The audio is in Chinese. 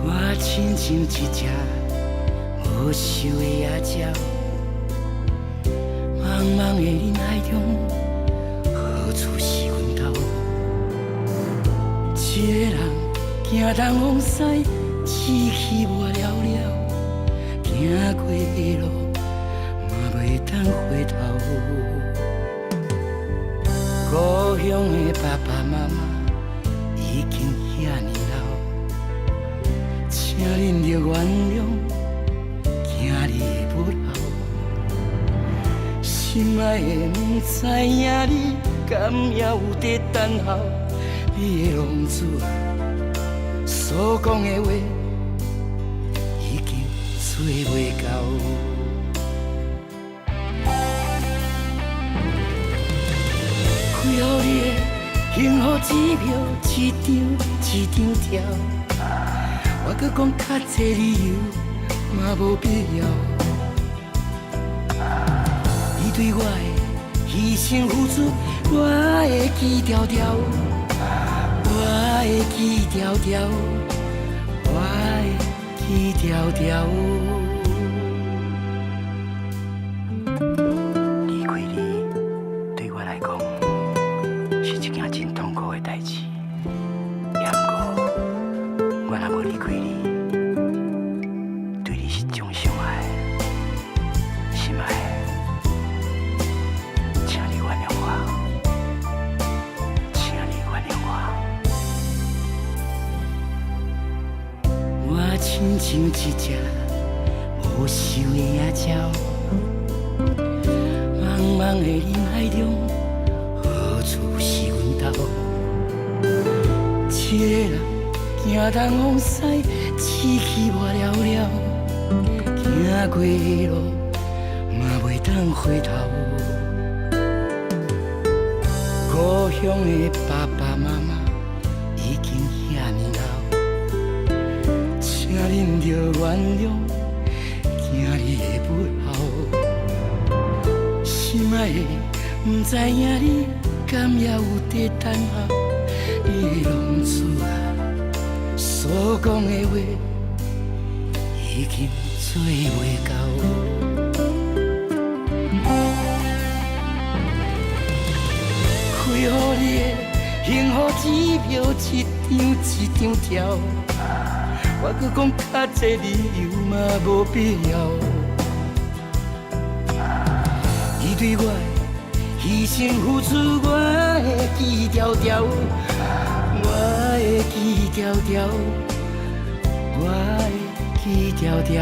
我亲像一只无收的野鸟，茫茫的人海中，何处是阮家？一个人行东往西，志气无了了，行过的路嘛袂当回头。故乡的爸爸妈妈已经遐尼老，请恁着原谅，今日的不老。心爱的，不知影你敢也有在等候？你的浪子啊，所讲的话已经做袂到。开予你的幸福支票一张一张条，我搁讲较济理由嘛无必要。你对我的牺牲付出，我会记条条，我会记条条，我会记条条。离开你对我来讲是一件真痛苦的代志，也不过我若无离开你，对你是种伤害，心爱的，请你原谅我，请你原谅我。我亲像一只无收的野鸟，茫茫的人海中，何处是阮家？一个人行东往西，志气无了了，行过的路嘛袂当回头。故乡的爸爸妈妈已经遐尼老，请恁着原谅今日的不老。心爱的，不知影你敢也有在等候？你的浪子啊，所讲的话已经做袂到。开予你的幸福支票一张一张条，我搁讲较济理由嘛无必要。你对我的牺牲付出，我会记条条，我会记条条，我会记条条。